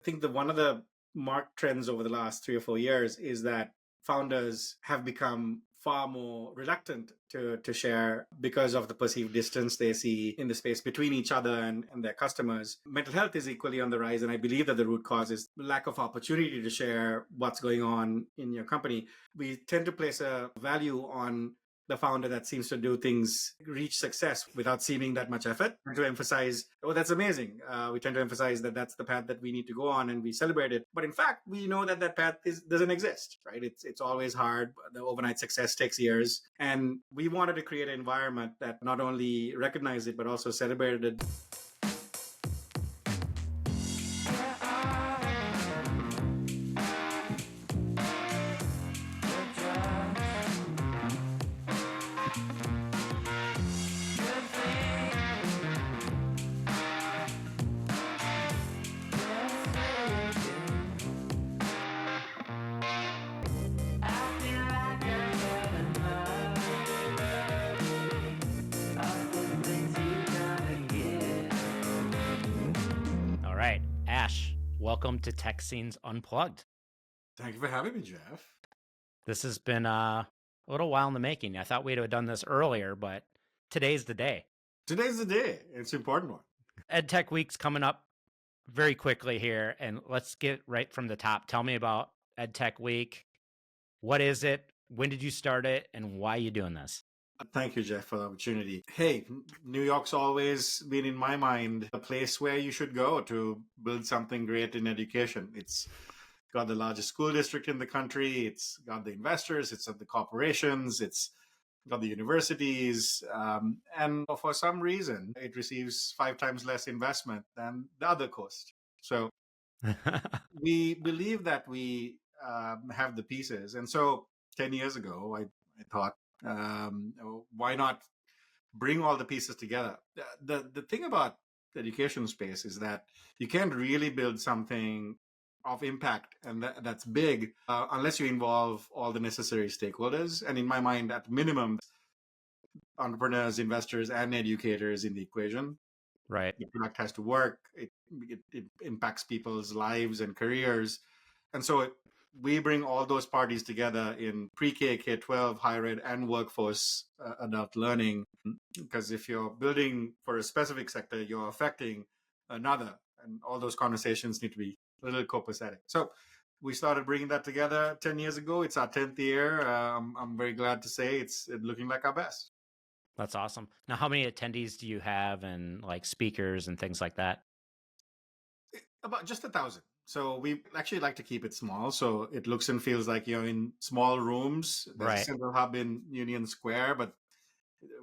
I think that one of the marked trends over the last 3 or 4 years is that founders have become far more reluctant to share because of the perceived distance they see in the space between each other and their customers. Mental health is equally on the rise, and I believe that the root cause is lack of opportunity to share what's going on in your company. We tend to place a value on the founder that seems to do things, reach success without seeming that much effort. And to emphasize, oh, that's amazing. We tend to emphasize that that's the path that we need to go on, and we celebrate it. But in fact, we know that that path doesn't exist, right? It's always hard. The overnight success takes years. And we wanted to create an environment that not only recognized it, but also celebrated it. Ash, welcome to Tech Scenes Unplugged. Thank you for having me, Jeff. This has been a little while in the making. I thought we'd have done this earlier, but today's the day. Today's the day. It's an important one. EdTech Week's coming up very quickly here, and let's get right from the top. Tell me about EdTech Week. What is it? When did you start it? And why are you doing this? Thank you, Jeff, for the opportunity. Hey, New York's always been in my mind a place where you should go to build something great in education. It's got the largest school district in the country. It's got the investors. It's got the corporations. It's got the universities. And for some reason, it receives 5 times less investment than the other coast. So we believe that we have the pieces. And so 10 years ago, I thought, why not bring all the pieces together? The thing about the education space is that you can't really build something of impact and that's big unless you involve all the necessary stakeholders. And in my mind, at minimum, entrepreneurs, investors, and educators in the equation. Right. The product has to work. It impacts people's lives and careers. And so we bring all those parties together in pre-K, K-12, higher ed, and workforce adult learning. Because if you're building for a specific sector, you're affecting another. And all those conversations need to be a little copacetic. So we started bringing that together 10 years ago. It's our 10th year. I'm very glad to say it's looking like our best. That's awesome. Now, how many attendees do you have and like speakers and things like that? About just 1,000. So we actually like to keep it small. So it looks and feels like you're in small rooms. There's a central hub in Union Square, but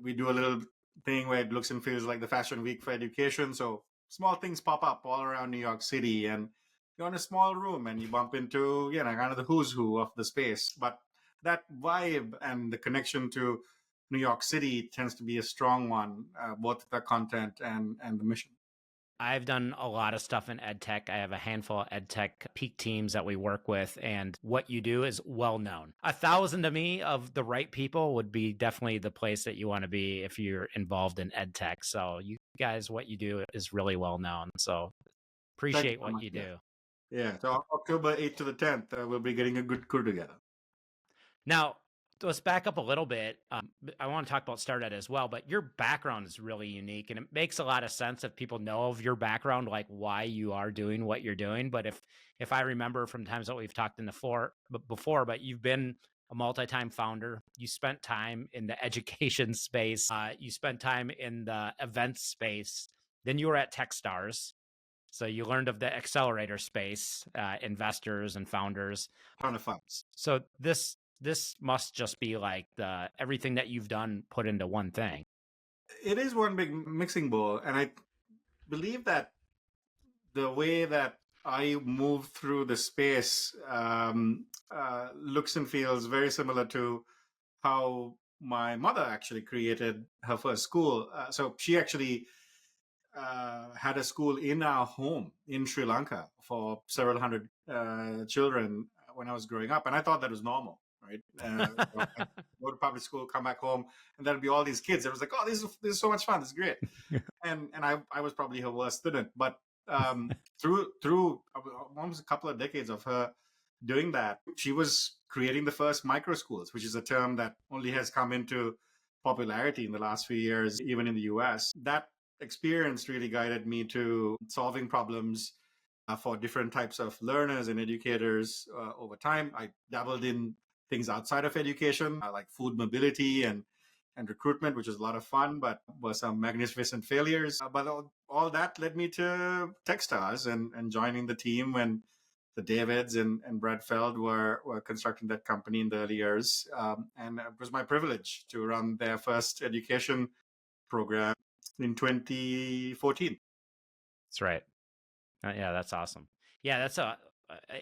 we do a little thing where it looks and feels like the Fashion Week for education. So small things pop up all around New York City, and you're in a small room and you bump into, kind of the who's who of the space. But that vibe and the connection to New York City tends to be a strong one, both the content and the mission. I've done a lot of stuff in EdTech. I have a handful of EdTech peak teams that we work with, and what you do is well known. 1,000 to me of the right people would be definitely the place that you want to be if you're involved in EdTech. So you guys, what you do is really well known. So appreciate what you do. Yeah. So October 8th to the 10th, we'll be getting a good crew together. Now, let's back up a little bit. I want to talk about StartEd as well, but your background is really unique, and it makes a lot of sense if people know of your background, like why you are doing what you're doing. But if I remember from times that we've talked before, but you've been a multi-time founder, you spent time in the education space, you spent time in the events space, then you were at Techstars. So you learned of the accelerator space, investors and founders. Ton of funds. So this must just be like everything that you've done put into one thing. It is one big mixing bowl. And I believe that the way that I move through the space looks and feels very similar to how my mother actually created her first school. So she actually had a school in our home in Sri Lanka for several hundred children when I was growing up. And I thought that was normal. Right, go to public school, come back home, and there'd be all these kids. It was like, oh, this is so much fun. This is great. and I was probably her worst student. But through almost a couple of decades of her doing that, she was creating the first micro schools, which is a term that only has come into popularity in the last few years, even in the US. That experience really guided me to solving problems for different types of learners and educators over time. I dabbled in things outside of education, like food mobility and recruitment, which was a lot of fun, but were some magnificent failures. But all that led me to Techstars and joining the team when the Davids and Brad Feld were constructing that company in the early years. And it was my privilege to run their first education program in 2014. That's right. Yeah, that's awesome. Yeah, that's a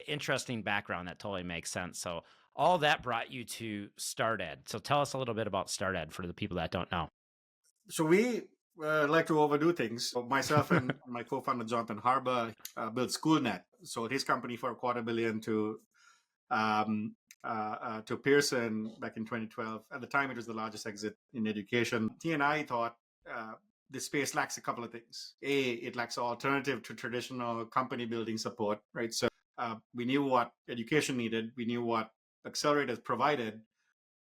interesting background. That totally makes sense. So all that brought you to StartEd. So tell us a little bit about StartEd for the people that don't know. So we like to overdo things. So myself and my co-founder Jonathan Harbour built SchoolNet. So his company for $250 million to Pearson back in 2012. At the time, it was the largest exit in education. He and I thought this space lacks a couple of things. It lacks an alternative to traditional company building support, right? So we knew what education needed. We knew what accelerators provided.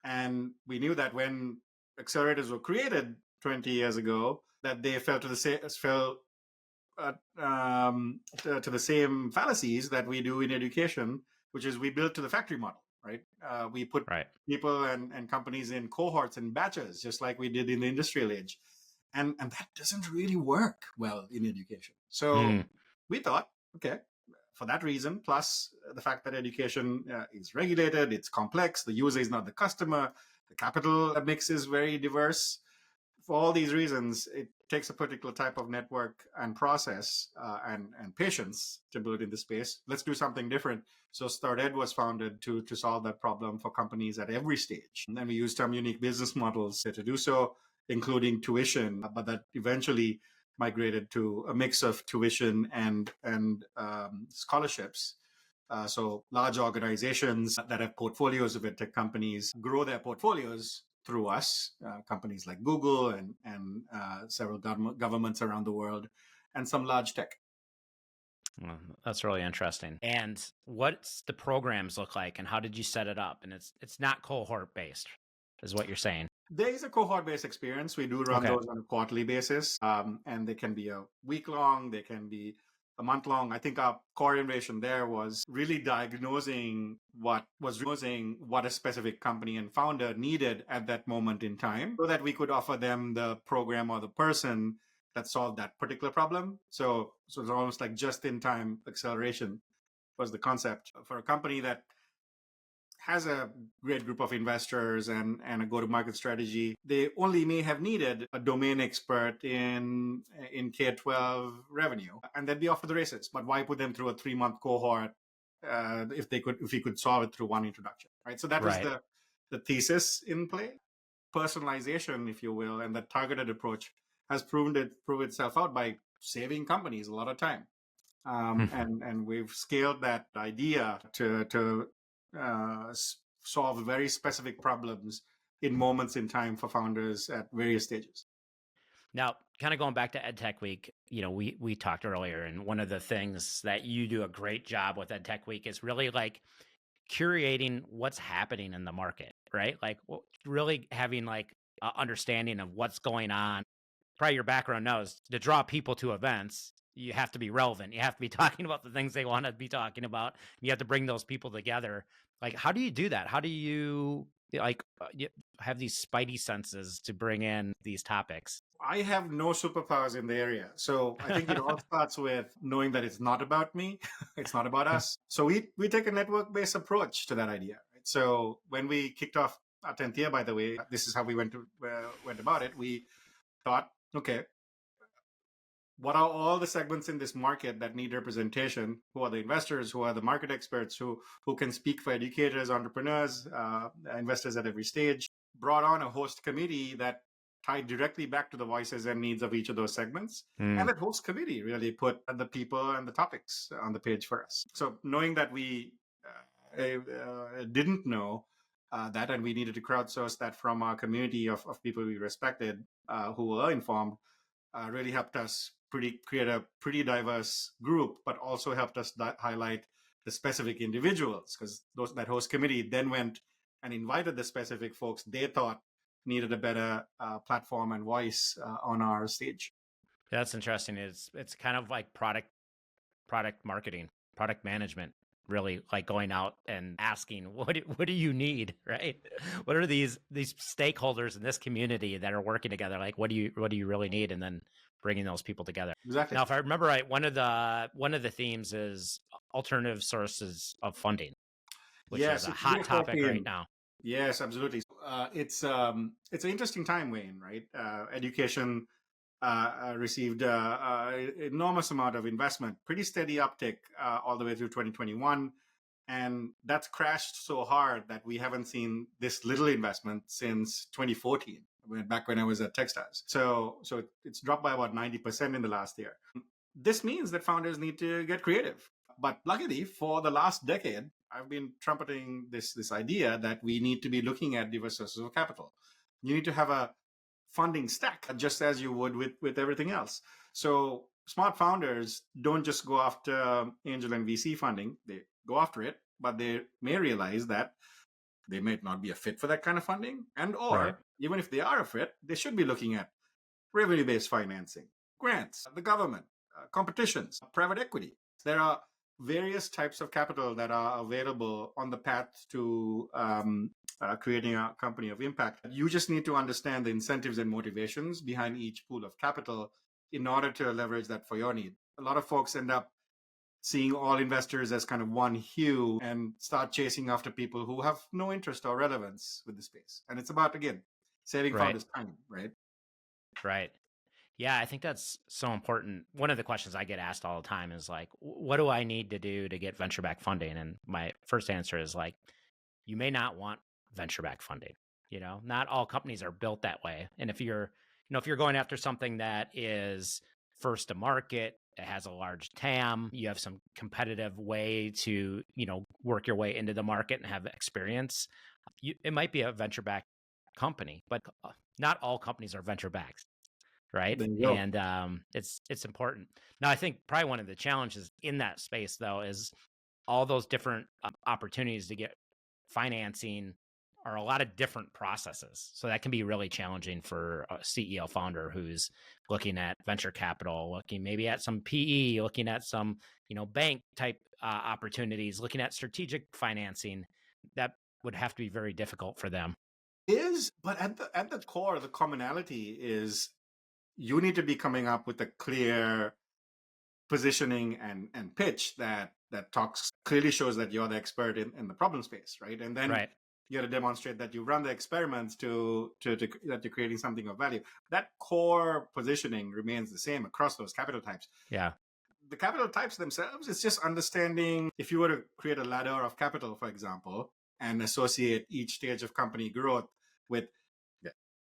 And we knew that when accelerators were created 20 years ago, that they fell to the same fallacies that we do in education, which is we built to the factory model, right? We put Right. people and companies in cohorts and batches, just like we did in the industrial age. And that doesn't really work well in education. So we thought, okay, for that reason, plus the fact that education is regulated, it's complex, the user is not the customer, the capital mix is very diverse. For all these reasons, it takes a particular type of network and process and patience to build in this space. Let's do something different. So StartEd was founded to solve that problem for companies at every stage. And then we used some unique business models to do so, including tuition, but that eventually migrated to a mix of tuition and scholarships. So large organizations that have portfolios of EdTech companies grow their portfolios through us, companies like Google and several governments around the world, and some large tech. Well, that's really interesting. And what's the programs look like, and how did you set it up? And it's not cohort based, is what you're saying. There is a cohort-based experience. We do run those on a quarterly basis, and they can be a week long, they can be a month long. I think our core innovation there was really diagnosing what a specific company and founder needed at that moment in time, so that we could offer them the program or the person that solved that particular problem. So it's almost like just-in-time acceleration was the concept for a company that has a great group of investors and a go-to-market strategy. They only may have needed a domain expert in K-12 revenue, and they'd be off to the races. But why put them through a 3-month cohort if we could solve it through one introduction, right? So that was the thesis in play. Personalization, if you will, and the targeted approach has proved itself out by saving companies a lot of time. And we've scaled that idea to solve very specific problems in moments in time for founders at various stages. Now, kind of going back to EdTech Week, we talked earlier, and one of the things that you do a great job with EdTech Week is really like curating what's happening in the market, right? Like really having like an understanding of what's going on. Probably your background knows to draw people to events, you have to be relevant. You have to be talking about the things they want to be talking about. You have to bring those people together. Like, how do you do that? How do you have these spidey senses to bring in these topics? I have no superpowers in the area. So I think it all starts with knowing that it's not about me. It's not about us. So we take a network-based approach to that idea. Right? So when we kicked off our 10th year, by the way, this is how we went about it. We thought, okay, what are all the segments in this market that need representation? Who are the investors? Who are the market experts? Who can speak for educators, entrepreneurs, investors at every stage? Brought on a host committee that tied directly back to the voices and needs of each of those segments. And that host committee really put the people and the topics on the page for us. So knowing that we didn't know that, and we needed to crowdsource that from our community of people we respected who were informed, really helped us create a pretty diverse group, but also helped us highlight the specific individuals, because that host committee then went and invited the specific folks they thought needed a better platform and voice on our stage. That's interesting. It's kind of like product marketing, product management, really like going out and asking what do you need, right? What are these stakeholders in this community that are working together? Like, what do you really need? And then bringing those people together. Exactly. Now, if I remember right, one of the themes is alternative sources of funding, which Yes, is a it's hot topic right now. Yes, absolutely. It's an interesting time, Wayne, right? Education received enormous amount of investment, pretty steady uptick all the way through 2021. And that's crashed so hard that we haven't seen this little investment since 2014, back when I was at Techstars. So it's dropped by about 90% in the last year. This means that founders need to get creative. But luckily, for the last decade, I've been trumpeting this idea that we need to be looking at diverse sources of capital. You need to have a funding stack, just as you would with everything else. So smart founders don't just go after angel and VC funding. They go after it, but they may realize that they might not be a fit for that kind of funding. And or even if they are a fit, they should be looking at revenue-based financing, grants, the government, competitions, private equity. There are various types of capital that are available on the path to creating a company of impact. You just need to understand the incentives and motivations behind each pool of capital in order to leverage that for your need. A lot of folks end up seeing all investors as kind of one hue and start chasing after people who have no interest or relevance with the space. And it's about, again, saving founders time, right? Right. Yeah, I think that's so important. One of the questions I get asked all the time is like, what do I need to do to get venture-backed funding? And my first answer is like, you may not want venture-backed funding. Not all companies are built that way. And if you're going after something that is first to market, it has a large TAM, you have some competitive way to, work your way into the market and have experience, it might be a venture-backed company, but not all companies are venture-backed. Right. And it's important. Now, I think probably one of the challenges in that space, though, is all those different opportunities to get financing are a lot of different processes. So that can be really challenging for a CEO founder who's looking at venture capital, looking maybe at some PE, looking at some, bank type opportunities, looking at strategic financing. That would have to be very difficult for them. But at the core, the commonality is you need to be coming up with a clear positioning and pitch that clearly shows that you're the expert in the problem space, right? And then you got to demonstrate that you run the experiments to that you're creating something of value. That core positioning remains the same across those capital types. Yeah. The capital types themselves, it's just understanding if you were to create a ladder of capital, for example, and associate each stage of company growth with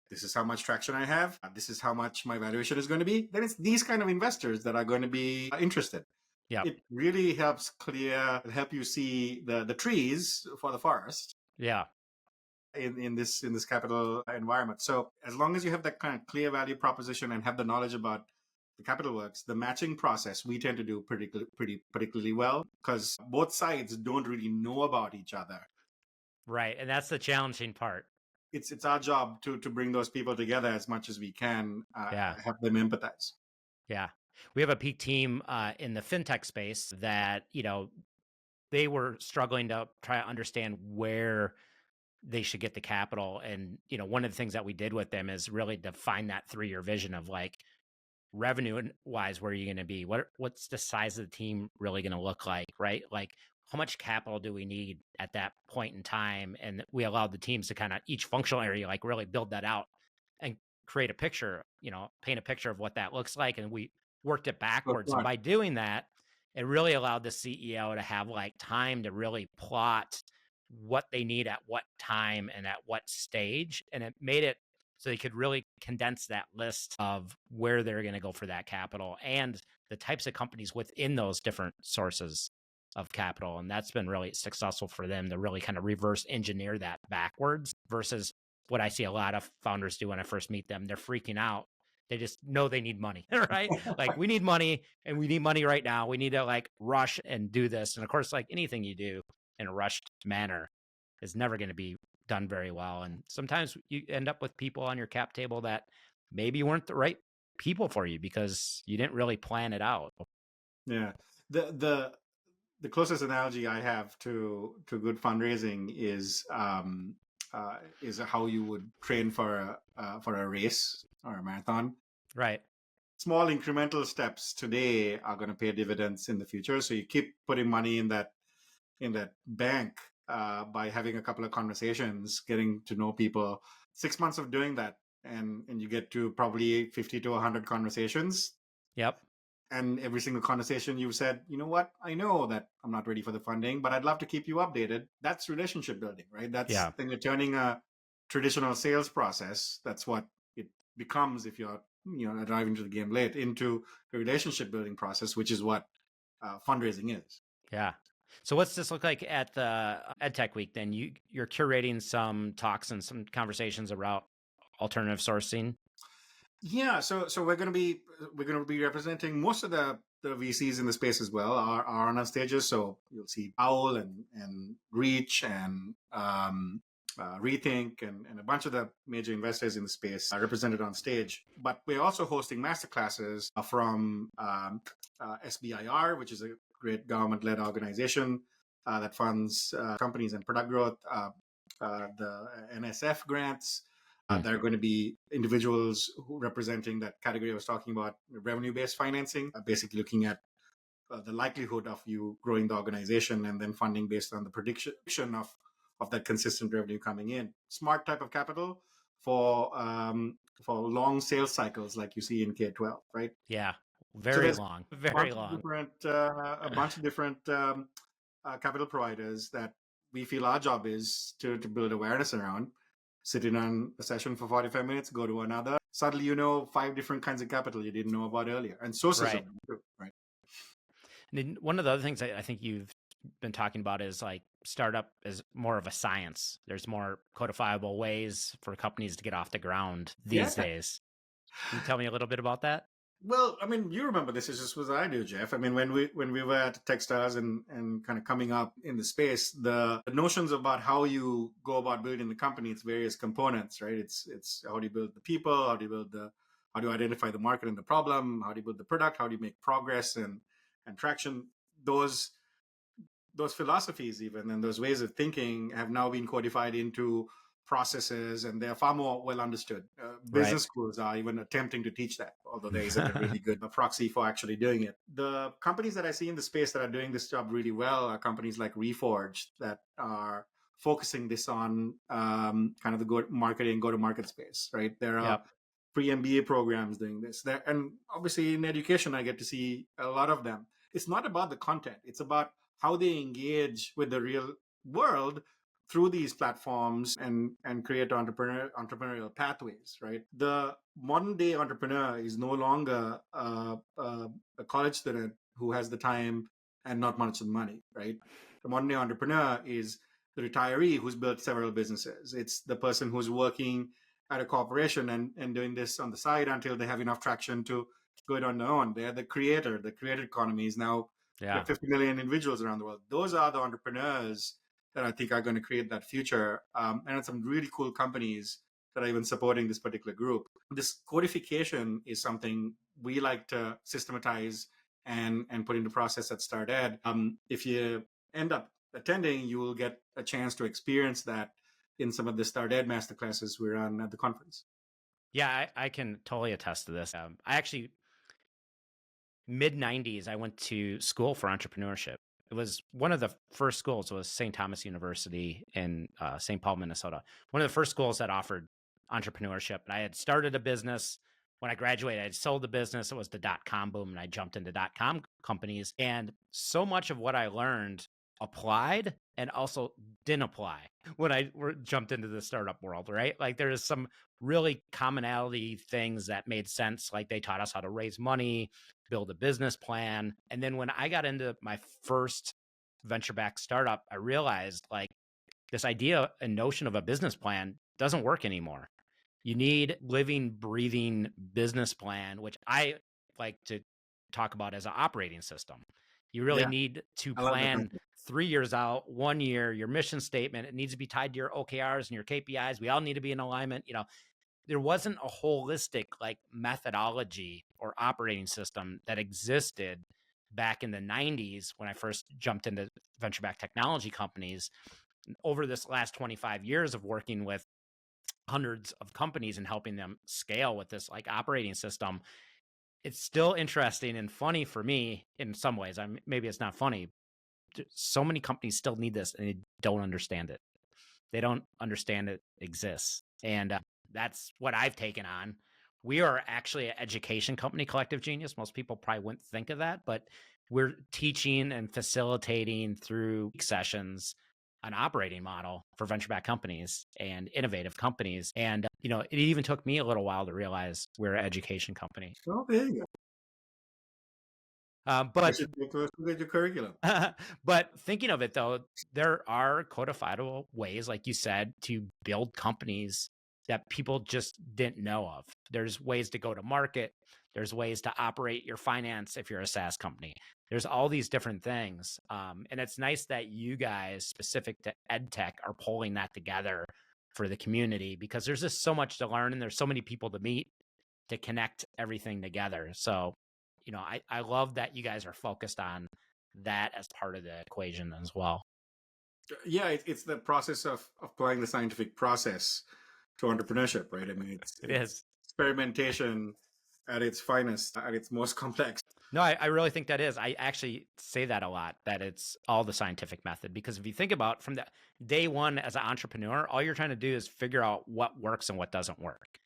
this is how much traction I have, this is how much my valuation is going to be, then it's these kind of investors that are going to be interested. Yeah. It really help you see the trees for the forest. Yeah. In this capital environment. So as long as you have that kind of clear value proposition and have the knowledge about the capital works, the matching process we tend to do particularly well, because both sides don't really know about each other. Right. And that's the challenging part. It's our job to bring those people together as much as we can, help them empathize. Yeah. We have a peak team in the fintech space that, they were struggling to try to understand where they should get the capital. And, one of the things that we did with them is really define that 3-year vision of like revenue wise, where are you going to be? What's the size of the team really going to look like, right? Like, how much capital do we need at that point in time? And we allowed the teams to kind of each functional area, like really build that out and create a picture, paint a picture of what that looks like. And we worked it backwards. And by doing that, it really allowed the CEO to have like time to really plot what they need at what time and at what stage. And it made it so they could really condense that list of where they're going to go for that capital and the types of companies within those different sources of capital. And that's been really successful for them to really kind of reverse engineer that backwards versus what I see a lot of founders do when I first meet them. They're freaking out They just know they need money, right? Like, we need money and we need money right now. We need to like rush and do this. And of course, like anything you do in a rushed manner is never going to be done very well. And sometimes you end up with people on your cap table that maybe weren't the right people for you because you didn't really plan it out. Yeah. The closest analogy I have to good fundraising is how you would train for a race or a marathon. Right. Small incremental steps today are going to pay dividends in the future. So you keep putting money in that bank by having a couple of conversations, getting to know people. 6 months of doing that, and you get to probably 50 to 100 conversations. Yep. And every single conversation you've said, you know what, I know that I'm not ready for the funding, but I'd love to keep you updated. That's relationship building, right? That's then you're turning a traditional sales process. That's what it becomes if you're arriving to the game late, into a relationship building process, which is what fundraising is. Yeah. So what's this look like at the EdTech Week then? You're curating some talks and some conversations about alternative sourcing. Yeah, so we're going to be representing most of the VCs in the space as well are on our stages. So you'll see Owl and Reach and Rethink and a bunch of the major investors in the space are represented on stage. But we're also hosting masterclasses from SBIR, which is a great government-led organization that funds companies and product growth. The NSF grants. There are going to be individuals who representing that category I was talking about, revenue-based financing, basically looking at the likelihood of you growing the organization and then funding based on the prediction of that consistent revenue coming in. Smart type of capital for long sales cycles like you see in K-12, right? Yeah, very long. A bunch of different capital providers that we feel our job is to build awareness around. Sitting on a session for 45 minutes, go to another. Suddenly, 5 different kinds of capital you didn't know about earlier, and sources of them too, right? And then one of the other things I think you've been talking about is like startup is more of a science. There's more codifiable ways for companies to get off the ground these days. Can you tell me a little bit about that? Well, I mean, you remember this is just what I do, Jeff. I mean, when we were at Techstars and kind of coming up in the space, the notions about how you go about building the company, its various components, right? It's how do you build the people, how do you identify the market and the problem, how do you build the product, how do you make progress and traction. Those philosophies even and those ways of thinking have now been codified into processes, and they're far more well understood. Business schools are even attempting to teach that, although there isn't a really good proxy for actually doing it. The companies that I see in the space that are doing this job really well are companies like Reforged that are focusing this on kind of the go-to-market space, right? There are pre-MBA programs doing this. And obviously in education, I get to see a lot of them. It's not about the content. It's about how they engage with the real world through these platforms and create entrepreneurial pathways, right? The modern day entrepreneur is no longer a college student who has the time and not much of the money, right? The modern day entrepreneur is the retiree who's built several businesses. It's the person who's working at a corporation and doing this on the side until they have enough traction to go it on their own. They're the creator. The creator economy is now 50 million individuals around the world. Those are the entrepreneurs that I think are going to create that future. And it's some really cool companies that are even supporting this particular group. This codification is something we like to systematize and put into process at StartEd. If you end up attending, you will get a chance to experience that in some of the StartEd masterclasses we run at the conference. Yeah, I can totally attest to this. I actually, mid-90s, I went to school for entrepreneurship. It was one of the first schools. It was St. Thomas University in St. Paul, Minnesota. One of the first schools that offered entrepreneurship. And I had started a business. When I graduated, I had sold the business. It was the dot-com boom, and I jumped into dot-com companies. And so much of what I learned applied and also didn't apply when I jumped into the startup world, right? Like there is some really commonality things that made sense. Like they taught us how to raise money, build a business plan. And then when I got into my first venture-backed startup, I realized like this idea and notion of a business plan doesn't work anymore. You need living, breathing business plan, which I like to talk about as an operating system. You really Yeah, need to I love that plan concept. 3 years out, 1 year, your mission statement. It needs to be tied to your OKRs and your KPIs. We all need to be in alignment. There wasn't a holistic like methodology or operating system that existed back in the 90s when I first jumped into venture backed technology companies. Over this last 25 years of working with hundreds of companies and helping them scale with this like operating system, it's still interesting and funny for me in some ways. Maybe it's not funny. So many companies still need this and they don't understand it. They don't understand it exists. And that's what I've taken on. We are actually an education company, Collective Genius. Most people probably wouldn't think of that, but we're teaching and facilitating through sessions an operating model for venture-backed companies and innovative companies. And, it even took me a little while to realize we're an education company. Oh, there you go. I But should make those with your curriculum. but thinking of it though, there are codifiable ways, like you said, to build companies that people just didn't know of. There's ways to go to market. There's ways to operate your finance if you're a SaaS company. There's all these different things. And it's nice that you guys, specific to EdTech, are pulling that together for the community because there's just so much to learn and there's so many people to meet to connect everything together. So I love that you guys are focused on that as part of the equation as well. Yeah, it's the process of applying the scientific process to entrepreneurship, right? I mean, It it's is. experimentation at its finest, at its most complex. No, I really think that is. I actually say that a lot, that it's all the scientific method. Because if you think about from the day one as an entrepreneur, all you're trying to do is figure out what works and what doesn't work.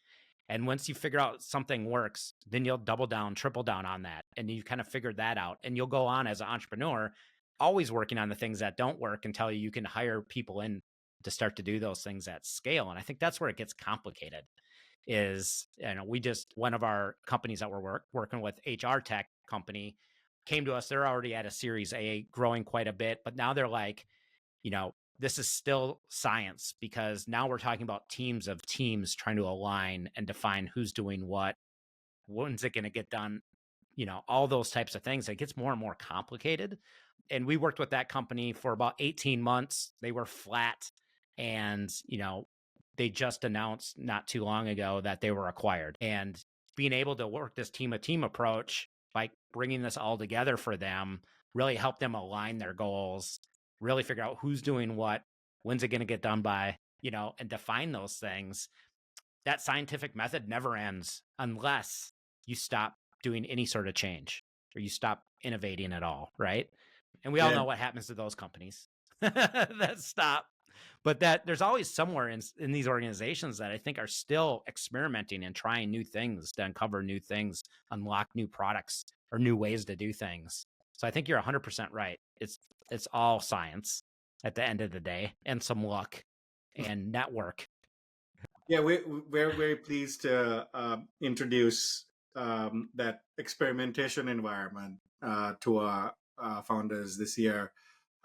And once you figure out something works, then you'll double down, triple down on that. And you kind of figured that out. And you'll go on as an entrepreneur, always working on the things that don't work until you can hire people in to start to do those things at scale. And I think that's where it gets complicated is, we just, one of our companies that we're working with, HR tech company, came to us. They're already at a Series A, growing quite a bit. But now they're like, this is still science because now we're talking about teams of teams trying to align and define who's doing what, when's it going to get done, all those types of things. It gets more and more complicated. And we worked with that company for about 18 months. They were flat and, they just announced not too long ago that they were acquired. And being able to work this team of team approach, like bringing this all together for them, really helped them align their goals, really figure out who's doing what, when's it going to get done by, and define those things. That scientific method never ends unless you stop doing any sort of change or you stop innovating at all, right? And we all Yeah, know what happens to those companies that stop. But that there's always somewhere in these organizations that I think are still experimenting and trying new things to uncover new things, unlock new products or new ways to do things. So I think you're 100% right. It's all science at the end of the day and some luck and network. yeah, we're very pleased to introduce that experimentation environment to our founders this year.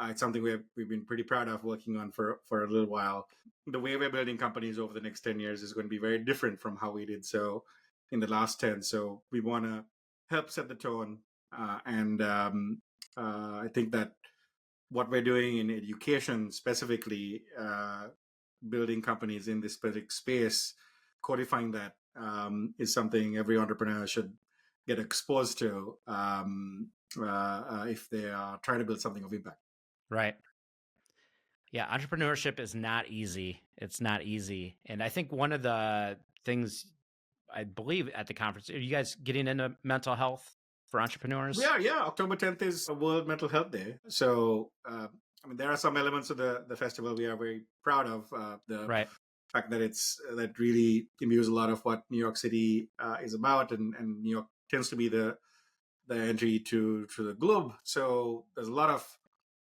It's something we've been pretty proud of working on for a little while. The way we're building companies over the next 10 years is going to be very different from how we did so in the last 10. So we want to help set the tone. And I think that what we're doing in education specifically, building companies in this specific space, codifying that is something every entrepreneur should get exposed to if they are trying to build something of impact. Right. Yeah, entrepreneurship is not easy. It's not easy. And I think one of the things I believe at the conference, are you guys getting into mental health for entrepreneurs? Yeah. October 10th is World Mental Health Day. So, I mean, there are some elements of the festival we are very proud of. The Right. fact that that really imbues a lot of what New York City is about, and New York tends to be the entry to the globe. So there's a lot of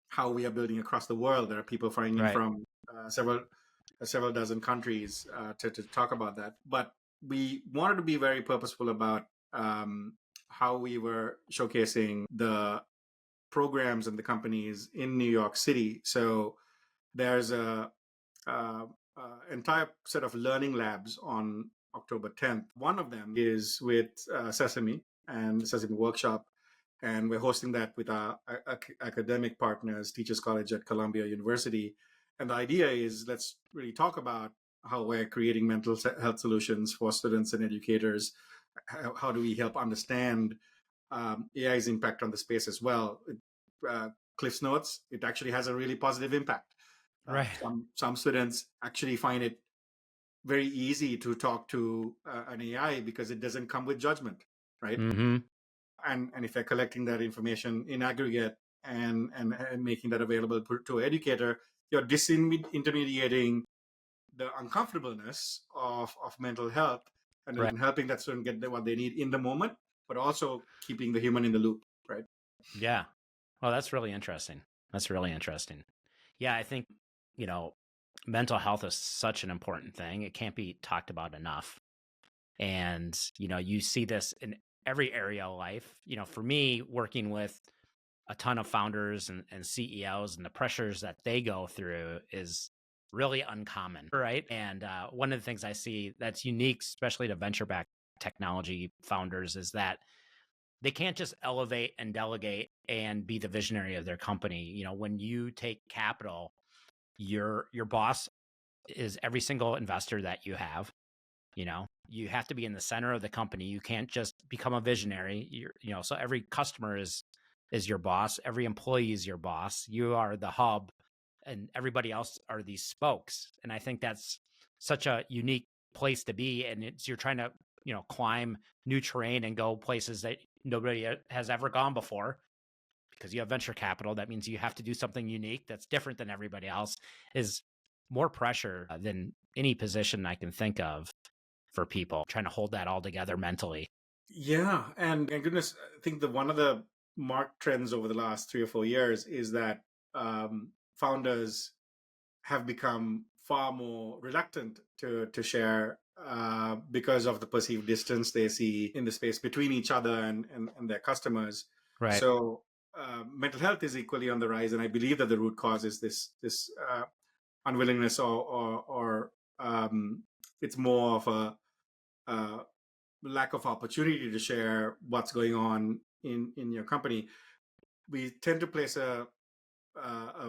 how we are building across the world. There are people flying in Right. from several dozen countries to talk about that. But we wanted to be very purposeful about how we were showcasing the programs and the companies in New York City. So there's a entire set of learning labs on October 10th. One of them is with Sesame and Sesame Workshop. And we're hosting that with our academic partners, Teachers College at Columbia University. And the idea is let's really talk about how we're creating mental health solutions for students and educators. How do we help understand AI's impact on the space as well? Cliff's Notes, it actually has a really positive impact. Right. Some students actually find it very easy to talk to an AI because it doesn't come with judgment, right? Mm-hmm. And if they're collecting that information in aggregate and making that available to an educator, you're disintermediating the uncomfortableness of mental health and Right. helping that student get what they need in the moment, but also keeping the human in the loop, right? Yeah. Well, that's really interesting. That's really interesting. Yeah, I think, mental health is such an important thing. It can't be talked about enough. And, you see this in every area of life. For me, working with a ton of founders and CEOs and the pressures that they go through is really uncommon, right? And one of the things I see that's unique, especially to venture-backed technology founders, is that they can't just elevate and delegate and be the visionary of their company. When you take capital, your boss is every single investor that you have. You have to be in the center of the company. You can't just become a visionary. So every customer is your boss. Every employee is your boss. You are the hub, and everybody else are these spokes. And I think that's such a unique place to be. And you're trying to, climb new terrain and go places that nobody has ever gone before. Because you have venture capital, that means you have to do something unique that's different than everybody else. Is more pressure than any position I can think of for people trying to hold that all together mentally. Yeah, and goodness, I think one of the marked trends over the last 3 or 4 years is that founders have become far more reluctant to share because of the perceived distance they see in the space between each other and their customers. Right. So mental health is equally on the rise, and I believe that the root cause is this unwillingness or it's more of a lack of opportunity to share what's going on in your company. We tend to place a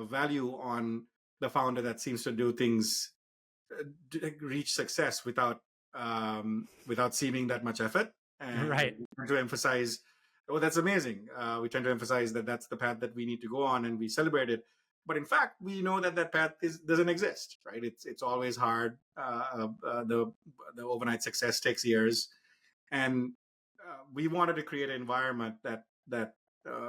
value on the founder that seems to do things, reach success without seeming that much effort, and Right. we tend to emphasize, oh, that's amazing. We tend to emphasize that that's the path that we need to go on, and we celebrate it. But in fact, we know that path doesn't exist, right? It's always hard. The overnight success takes years, and we wanted to create an environment that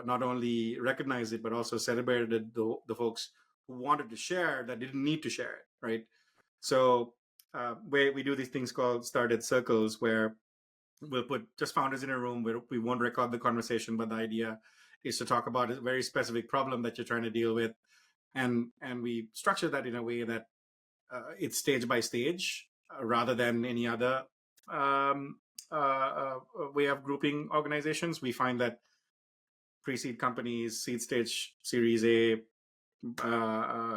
not only recognized it but also celebrated the folks who wanted to share that didn't need to share it, right? So we do these things called StartEd circles, where we'll put just founders in a room where we won't record the conversation, but the idea is to talk about a very specific problem that you're trying to deal with, and we structure that in a way that it's stage by stage rather than any other um, way of grouping organizations. We find that pre-seed companies, seed stage, Series A,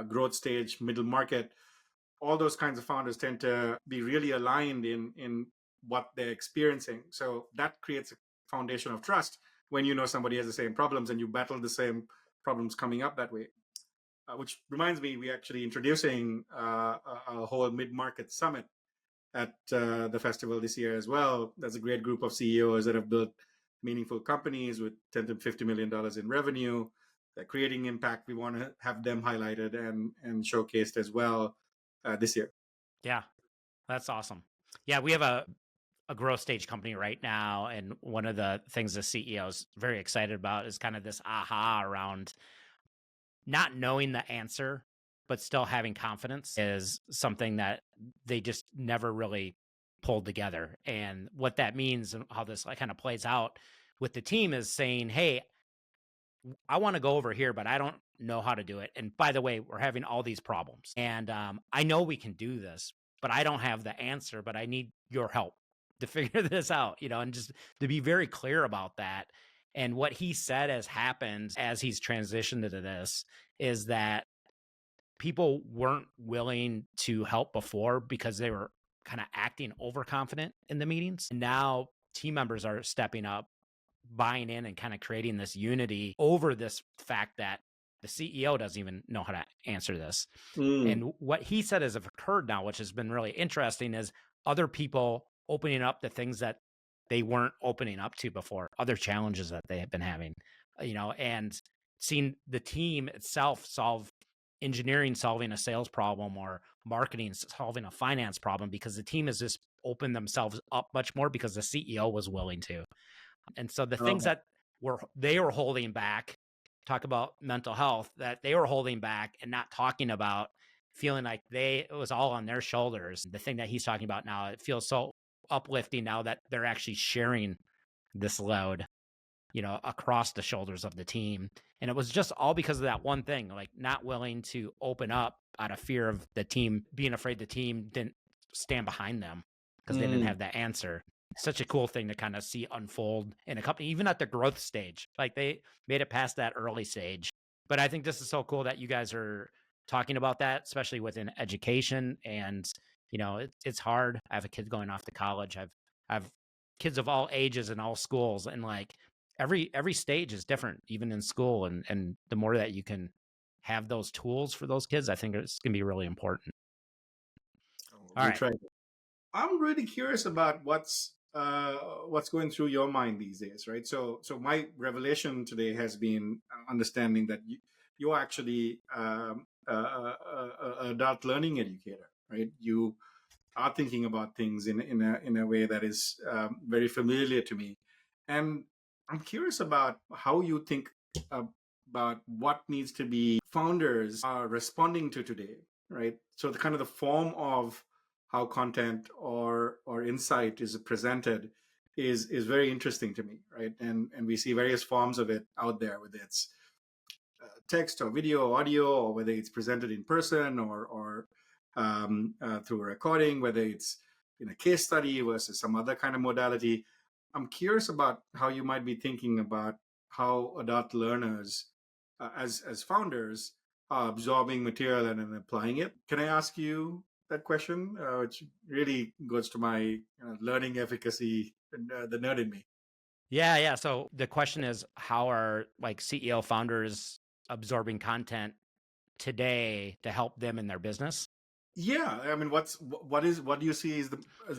growth stage, middle market, all those kinds of founders tend to be really aligned in what they're experiencing. So that creates a foundation of trust when you know somebody has the same problems and you battle the same problems coming up that way. Which reminds me, we're actually introducing a whole mid-market summit at the festival this year as well. There's a great group of CEOs that have built meaningful companies with $10 to $50 million in revenue. They're creating impact. We want to have them highlighted and showcased as well this year. Yeah, that's awesome. Yeah, we have a growth stage company right now, and one of the things the CEO is very excited about is kind of this aha around not knowing the answer, but still having confidence is something that they just never really pulled together. And what that means and how this kind of plays out with the team is saying, hey, I want to go over here, but I don't know how to do it. And by the way, we're having all these problems. And I know we can do this, but I don't have the answer, but I need your help to figure this out, and just to be very clear about that. And what he said has happened as he's transitioned into this is that people weren't willing to help before because they were kind of acting overconfident in the meetings. And now team members are stepping up, buying in and kind of creating this unity over this fact that the CEO doesn't even know how to answer this. And what he said has occurred now, which has been really interesting, is other people opening up the things that they weren't opening up to before, other challenges that they have been having, and seeing the team itself solve engineering, solving a sales problem, or marketing, solving a finance problem, because the team has just opened themselves up much more because the CEO was willing to. And so the things that they were holding back, talk about mental health, that they were holding back and not talking about, feeling like it was all on their shoulders. The thing that he's talking about now, it feels so uplifting now that they're actually sharing this load, across the shoulders of the team. And it was just all because of that one thing, like not willing to open up out of fear of the team, being afraid the team didn't stand behind them because they didn't have that answer. Such a cool thing to kind of see unfold in a company, even at the growth stage. Like they made it past that early stage. But I think this is so cool that you guys are talking about that, especially within education. And, it's hard. I have a kid going off to college. I've kids of all ages and all schools. And like every stage is different, even in school. And the more that you can have those tools for those kids, I think it's going to be really important. All right. I'm really curious about what's going through your mind these days, right? So my revelation today has been understanding that you're actually an adult learning educator, right? You are thinking about things in a way that is very familiar to me, and I'm curious about how you think about what needs to be founders are responding to today, right? So the kind of the form of how content or insight is presented is very interesting to me, right? And we see various forms of it out there, whether it's text or video or audio, or whether it's presented in person or through a recording, whether it's in a case study versus some other kind of modality. I'm curious about how you might be thinking about how adult learners, as founders, are absorbing material and then applying it. Can I ask you that question, which really goes to my learning efficacy, the nerd in me? Yeah. So the question is, how are like CEO founders absorbing content today to help them in their business? Yeah, I mean, what do you see as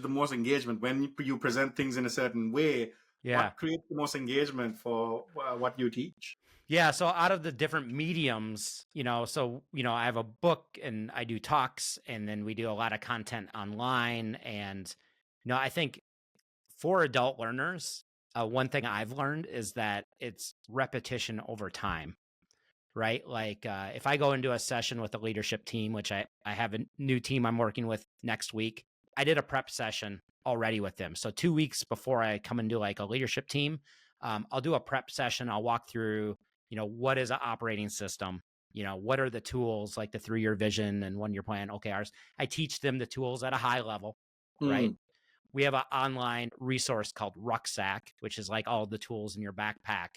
the most engagement when you present things in a certain way? Yeah. What creates the most engagement for what you teach? Yeah. So out of the different mediums, I have a book and I do talks, and then we do a lot of content online. And, I think for adult learners, one thing I've learned is that it's repetition over time, right? Like if I go into a session with a leadership team, which I have a new team I'm working with next week, I did a prep session already with them. So 2 weeks before I come into like a leadership team, I'll do a prep session. I'll walk through, what is an operating system? What are the tools, like the 3-year vision and 1-year plan, OKRs. I teach them the tools at a high level, right? We have an online resource called Rucksack, which is like all the tools in your backpack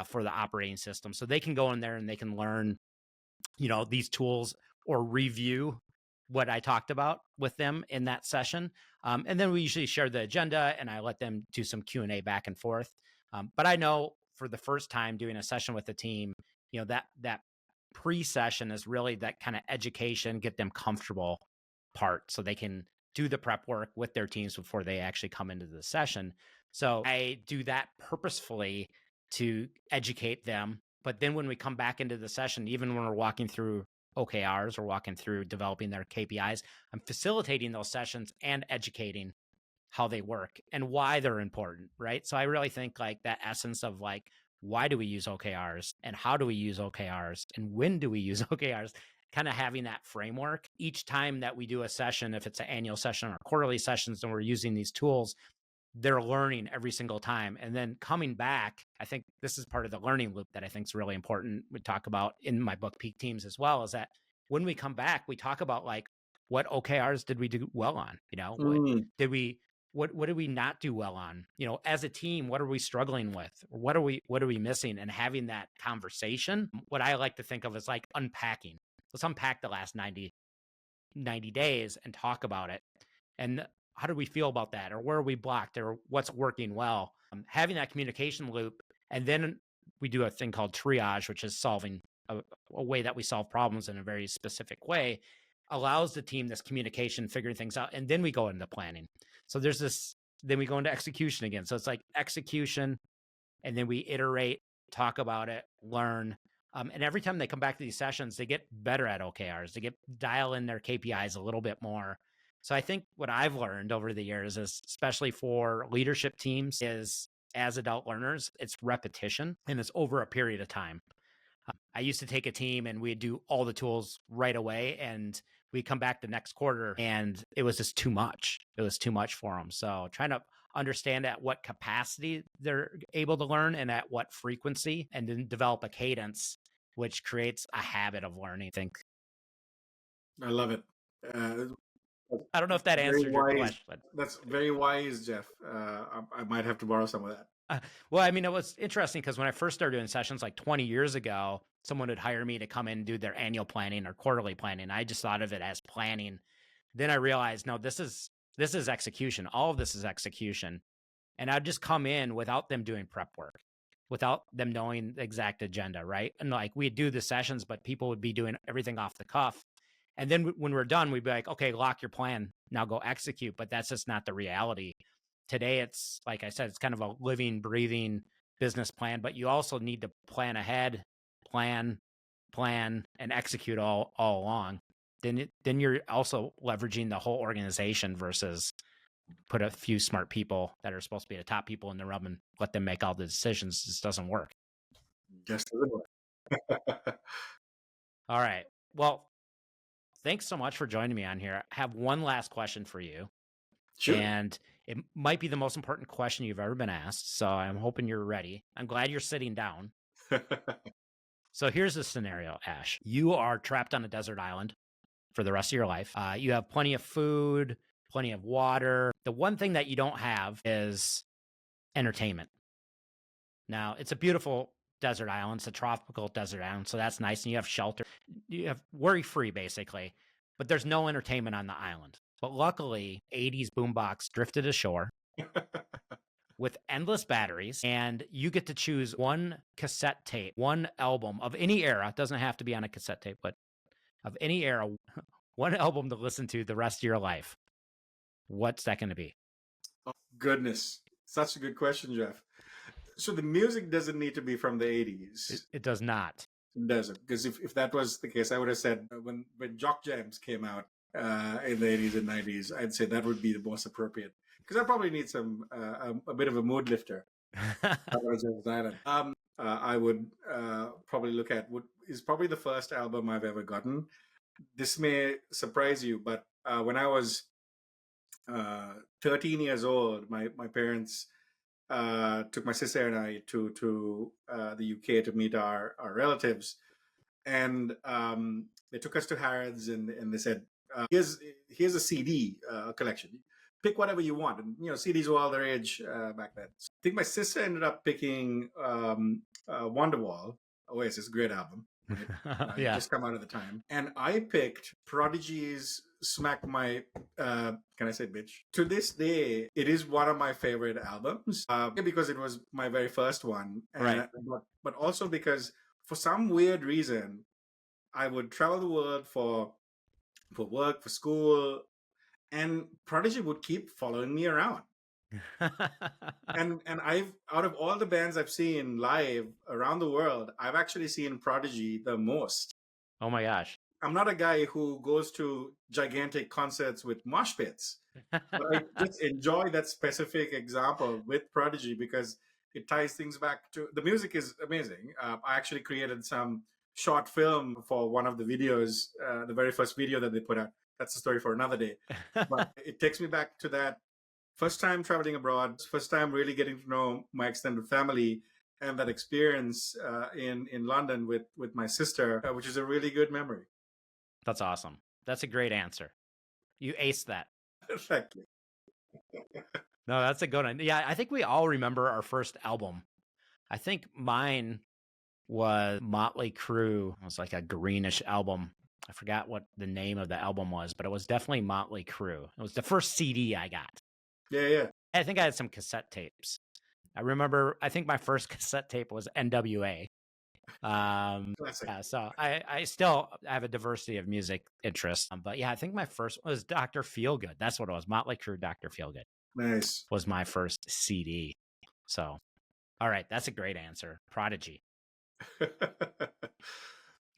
for the operating system. So they can go in there and they can learn, these tools or review what I talked about with them in that session. And then we usually share the agenda and I let them do some Q&A back and forth. But I know for the first time doing a session with the team, that pre-session is really that kind of education, get them comfortable part so they can do the prep work with their teams before they actually come into the session. So I do that purposefully to educate them. But then when we come back into the session, even when we're walking through OKRs or walking through developing their KPIs, I'm facilitating those sessions and educating how they work and why they're important, right? So I really think like that essence of like, why do we use OKRs and how do we use OKRs and when do we use OKRs? Kind of having that framework each time that we do a session, if it's an annual session or quarterly sessions and we're using these tools, they're learning every single time. And then coming back, I think this is part of the learning loop that I think is really important. We talk about in my book, Peak Teams, as well, is that when we come back, we talk about like, what OKRs did we do well on? What did we not do well on? As a team, what are we struggling with? What are we missing? And having that conversation, what I like to think of as like unpacking. Let's unpack the last 90 days and talk about it. And how do we feel about that? Or where are we blocked? Or what's working well? Having that communication loop. And then we do a thing called triage, which is solving a way that we solve problems in a very specific way, allows the team this communication, figuring things out. And then we go into planning. So there's this, then we go into execution again. So it's like execution, and then we iterate, talk about it, learn. And every time they come back to these sessions, they get better at OKRs. They dial in their KPIs a little bit more. So I think what I've learned over the years is, especially for leadership teams, is as adult learners, it's repetition, and it's over a period of time. I used to take a team and we'd do all the tools right away, and we'd come back the next quarter and it was just too much. It was too much for them. So trying to understand at what capacity they're able to learn and at what frequency, and then develop a cadence which creates a habit of learning. I think. I love it. I don't know if that answered your question. That's very wise, Jeff. I might have to borrow some of that. Well, I mean, it was interesting because when I first started doing sessions like 20 years ago, someone would hire me to come in and do their annual planning or quarterly planning. I just thought of it as planning. Then I realized, no, this is execution. All of this is execution. And I'd just come in without them doing prep work, without them knowing the exact agenda, right? And like we'd do the sessions, but people would be doing everything off the cuff. And then when we're done, we'd be like, okay, lock your plan, now go execute. But that's just not the reality. Today, it's, like I said, it's kind of a living, breathing business plan, but you also need to plan ahead, plan, and execute all along. Then you're also leveraging the whole organization versus put a few smart people that are supposed to be the top people in the room and let them make all the decisions. This doesn't work. Just doesn't work. All right. Well, thanks so much for joining me on here. I have one last question for you. Sure. And it might be the most important question you've ever been asked. So I'm hoping you're ready. I'm glad you're sitting down. So here's the scenario, Ash. You are trapped on a desert island for the rest of your life. You have plenty of food, plenty of water. The one thing that you don't have is entertainment. Now, it's a beautiful desert island. It's a tropical desert island. So that's nice. And you have shelter. You have worry-free, basically. But there's no entertainment on the island. But luckily, 80s boombox drifted ashore with endless batteries, and you get to choose one cassette tape, one album of any era. It doesn't have to be on a cassette tape, but of any era, one album to listen to the rest of your life. What's that going to be? Oh, goodness. Such a good question, Jeff. So the music doesn't need to be from the 80s. It does not. It doesn't. Because if that was the case, I would have said when Jock Jams came out, in the 80s and 90s, I'd say that would be the most appropriate, because I probably need some a bit of a mood lifter. I would probably look at what is probably the first album I've ever gotten. This may surprise you, but when I was 13 years old, my parents took my sister and I to the UK to meet our relatives, and they took us to Harrods, and they said, here's a CD collection. Pick whatever you want. And, CDs were all the rage back then. So I think my sister ended up picking Wonderwall, Oasis, great album. Right? Yeah. Just come out at the time. And I picked Prodigy's Smack My, can I say bitch? To this day, it is one of my favorite albums because it was my very first one. Right. But also because for some weird reason, I would travel the world for work, for school, and Prodigy would keep following me around. and I've, out of all the bands I've seen live around the world, I've actually seen Prodigy the most. Oh my gosh. I'm not a guy who goes to gigantic concerts with mosh pits, but I just enjoy that specific example with Prodigy because it ties things back to, the music is amazing. I actually created some short film for one of the videos, the very first video that they put out. That's a story for another day. But it takes me back to that first time traveling abroad, first time really getting to know my extended family, and that experience in London with my sister, which is a really good memory. That's awesome. That's a great answer. You aced that. Thank you. No, that's a good one. Yeah, I think we all remember our first album. I think mine was Motley Crue. It was like a greenish album. I forgot what the name of the album was, but it was definitely Motley Crue. It was the first CD I got. Yeah. I think I had some cassette tapes. I think my first cassette tape was NWA. Classic. Yeah, so I still have a diversity of music interests. But yeah, I think my first was Dr. Feelgood. That's what it was. Motley Crue, Dr. Feelgood Nice. was my first CD. So, all right, that's a great answer. Prodigy.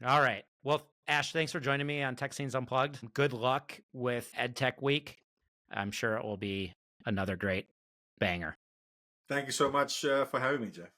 All right. Well, Ash, thanks for joining me on Tech Scenes Unplugged. Good luck with EdTech Week. I'm sure it will be another great banger. Thank you so much for having me, Jeff.